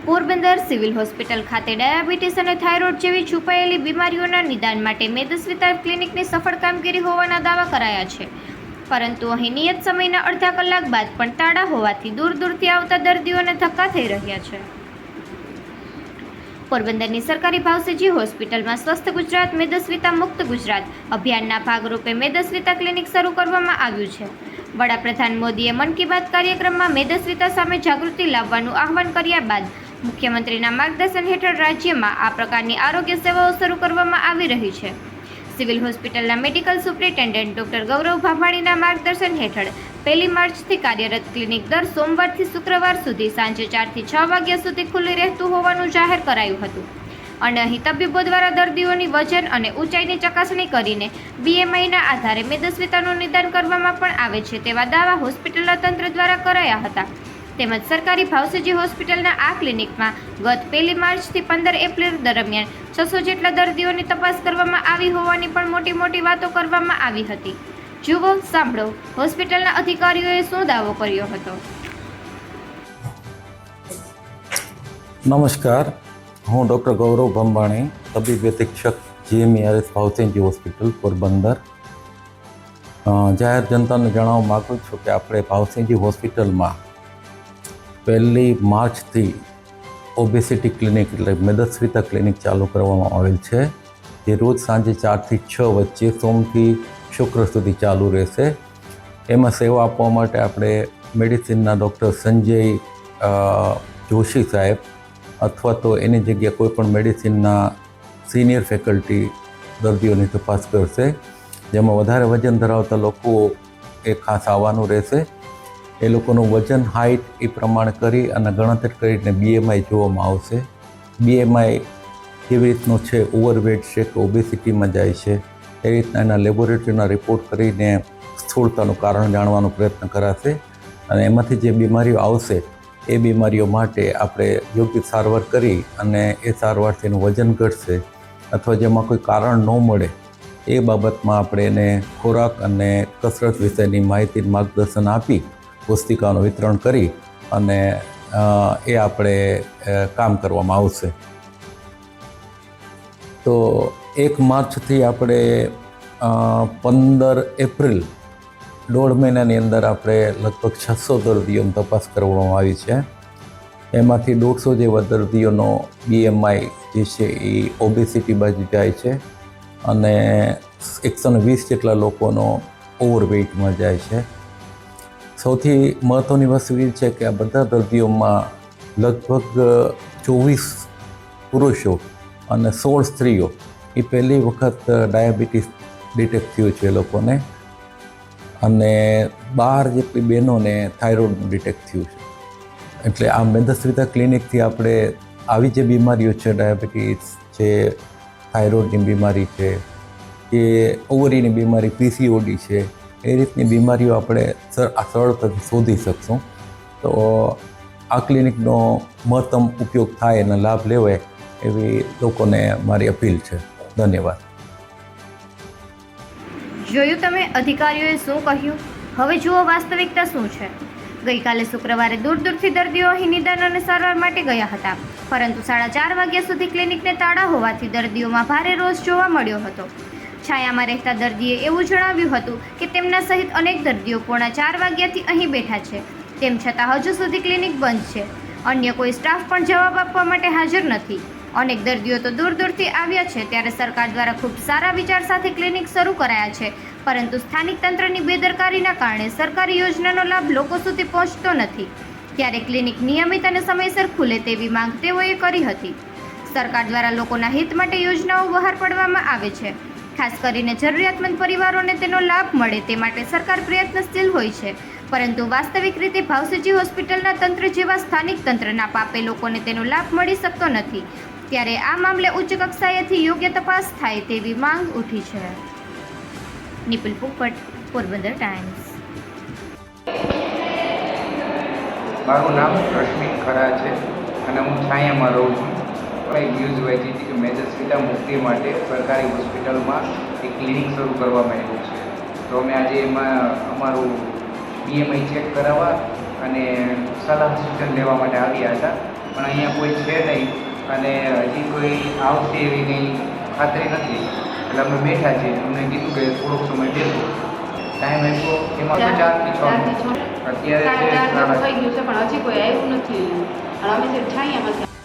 Porbandar civil hospital ખાતે diabetes અને thyroid જેવી છુપાયેલી બીમારીઓના નિદાન માટે મેદસ્વીતા ક્લિનિકની સફળ કામગીરી હોવાના દાવા કરાયા છે, પરંતુ અહીં નિયત સમયના અડધા કલાક બાદ પણ તાળા હોવાથી દૂર દૂરથી આવતા દર્દીઓને ધક્કા થઈ રહ્યા છે। પોરબંદરની સરકારી ભાવસીજી હોસ્પિટલમાં સ્વસ્થ ગુજરાત મેદસ્વીતા મુક્ત ગુજરાત અભિયાનના ભાગરૂપે મેદસ્વીતા ક્લિનિક શરૂ કરવામાં આવ્યું છે। વડાપ્રધાન મોદીએ મન કી બાત કાર્યક્રમમાં મેદસ્વીતા સામે જાગૃતિ લાવવાનું આહવાન કર્યા બાદ મુખ્યમંત્રીના માર્ગદર્શન હેઠળ રાજ્યમાં આ પ્રકારની આરોગ્ય સેવાઓ શરૂ કરવામાં આવી રહી છે। સિવિલ હોસ્પિટલના મેડિકલ સુપ્રિન્ટેન્ડન્ટ ડોક્ટર ગૌરવ ભાભાણીના માર્ગદર્શન હેઠળ 1 માર્ચથી કાર્યરત ક્લિનિક દર સોમવારથી શુક્રવાર સુધી સાંજે 4 થી 6 વાગ્યા સુધી ખુલ્લી રહેતું હોવાનું જાહેર કરાયું હતું અને અહીં તબીબો દ્વારા દર્દીઓની વજન અને ઊંચાઈની ચકાસણી કરીને BMIના આધારે મેદસ્વીતાનું નિદાન કરવામાં પણ આવે છે તેવા દાવા હોસ્પિટલના તંત્ર દ્વારા કરાયા હતા। તેમજ સરકારી ભાવસીજી હોસ્પિટલના આ ક્લિનિકમાં ગત 1 માર્ચથી 15 એપ્રિલ દરમિયાન 600 જેટલા દર્દીઓની તપાસ કરવામાં આવી હોવાની પણ મોટી વાતો કરવામાં આવી હતી। જુઓ, સાંભળો હોસ્પિટલના અધિકારીઓએ શું દાવો કર્યો હતો। નમસ્કાર, હું ડૉક્ટર ગૌરવ ભાભાણી, તબીબ અધિક્ષક GMERS ભાવસીજી હોસ્પિટલ પોરબંદર। જાહેર જનતાને જણાવવા માગું છું કે આપણે ભાવસીજી હોસ્પિટલમાં 1 માર્ચથી ઓબેસિટી ક્લિનિક એટલે મેદસ્વીતા ક્લિનિક ચાલુ કરવામાં આવેલ છે, જે રોજ સાંજે 4 થી 6 વચ્ચે સોમથી શુક્ર સુધી ચાલુ રહેશે। એમાં સેવા આપવા માટે આપણે મેડિસિનના ડૉક્ટર સંજય જોશી સાહેબ અથવા તો એની જગ્યાએ કોઈ પણ મેડિસિનના સિનિયર ફેકલ્ટી દર્દીઓની તપાસ કરશે, જેમાં વધારે વજન ધરાવતા લોકો એ ખાસ આવવાનું રહેશે। એ લોકોનું વજન, હાઇટ એ પ્રમાણે કરી અને ગણતરી કરીને BMI જોવામાં આવશે। BMI કેવી રીતનું છે, ઓવરવેટ છે કે ઓબેસિટીમાં જાય છે, એ રીતના એના લેબોરેટરીના રિપોર્ટ કરીને સ્થૂળતાનું કારણ જાણવાનો પ્રયત્ન કરાશે અને એમાંથી જે બીમારીઓ આવશે એ બીમારીઓ માટે આપણે યોગ્ય સારવાર કરી અને એ સારવારથી એનું વજન ઘટશે અથવા જેમાં કોઈ કારણ ન મળે એ બાબતમાં આપણે એને ખોરાક અને કસરત વિશેની માહિતી માર્ગદર્શન આપી પુસ્તિકાનું વિતરણ કરી અને એ આપણે કામ કરવામાં આવશે। તો 1 માર્ચથી આપણે 15 એપ્રિલ 1.5 મહિનાની અંદર આપણે લગભગ 600 દર્દીઓની તપાસ કરવામાં આવી છે। એમાંથી 150 જેવા દર્દીઓનો BMI જે છે એ ઓબેસિટી બાજુ જાય છે અને 120 જેટલા લોકોનો ઓવરવેઇટમાં જાય છે। સૌથી મહત્ત્વની વસ્તુ એ છે કે આ બધા દર્દીઓમાં લગભગ 24 પુરુષો અને 16 સ્ત્રીઓ એ પહેલી વખત ડાયાબિટીસ ડિટેક્ટ થયું છે એ લોકોને અને 12 જેટલી બહેનોને થાઇરોઇડ ડિટેક્ટ થયું છે। એટલે આ મેદસ્વીતા ક્લિનિકથી આપણે આવી જે બીમારીઓ છે, ડાયાબિટીસ છે, થાઇરોઇડની બીમારી છે કે ઓવરીની બીમારી PCOD છે, એ રીતની બીમારીઓ આપણે સરળતાથી શોધી શકશું। તો આ ક્લિનિકનો મહત્તમ ઉપયોગ થાય અને લાભ લેવાય એવી લોકોને મારી અપીલ છે। ધન્યવાદ। જોયું તમે અધિકારીઓએ શું કહ્યું, હવે જુઓ વાસ્તવિકતા શું છે। ગઈકાલે શુક્રવારે દૂરથી દર્દીઓ અહીં નિદાન અને સારવાર માટે ગયા હતા, પરંતુ 4:30 વાગ્યા સુધી ક્લિનિકને તાળા હોવાથી દર્દીઓમાં ભારે રોષ જોવા મળ્યો હતો। છાયામાં રહેતા દર્દીએ એવું જણાવ્યું હતું કે તેમના સહિત અનેક દર્દીઓ 3:45 વાગ્યાથી અહીં બેઠા છે, તેમ છતાં હજુ સુધી ક્લિનિક બંધ છે। અન્ય કોઈ સ્ટાફ પણ જવાબ આપવા માટે હાજર નથી। અનેક દર્દીઓ તો દૂરથી આવ્યા છે, ત્યારે સરકાર દ્વારા ખૂબ સારા વિચાર સાથે ક્લિનિક શરૂ કરાયા છે, પરંતુ સ્થાનિક તંત્રની બેદરકારીના કારણે સરકારી યોજનાનો લાભ લોકો સુધી પહોંચતો નથી। ત્યારે ક્લિનિક નિયમિત અને સમયસર ખુલે તેવી માંગ તેઓએ કરી હતી। સરકાર દ્વારા લોકોના હિત માટે યોજનાઓ બહાર પાડવામાં આવે છે, ખાસ કરીને જરૂરિયાતમંદ પરિવારોને તેનો લાભ મળે તે માટે સરકાર પ્રયત્નશીલ હોય છે, પરંતુ વાસ્તવિક રીતે ભાવસીજી હોસ્પિટલના તંત્ર જેવા સ્થાનિક તંત્રના પાપે લોકોને તેનો લાભ મળી શકતો નથી। ત્યારે આ મામલે ઉચ્ચ કક્ષાએથી યોગ્ય તપાસ થાય તેવી માંગ ઉઠી છે। નિપુલ પોપટ, પોરબંદર ટાઈમ્સ। મારું નામ રશ્મિ ખરા છે અને હું છાયામાં રહું છું। એક ન્યૂઝ વાંચી હતી કે મેદસ્વીતા મુક્તિ માટે સરકારી હોસ્પિટલમાં એક ક્લિનિક શરૂ કરવામાં આવ્યું છે, તો અમે આજે એમાં અમારું BMI ચેક કરાવવા અને સલાહ સૂચન લેવા માટે આવ્યા હતા। પણ અહીંયા કોઈ છે નહીં અને હજી કોઈ આવશે એવી કંઈ ખાતરી નથી. એટલે અમે બેઠા છીએ. અમને કીધું કે થોડોક સમય બેસો. ટાઈમ આપ્યો એમાં તો 4 થી 6 અત્યારે છે 4:30. થઈ ગયું છે પણ હજી કોઈ આવ્યું નથી અને અમે જે છાંયામાં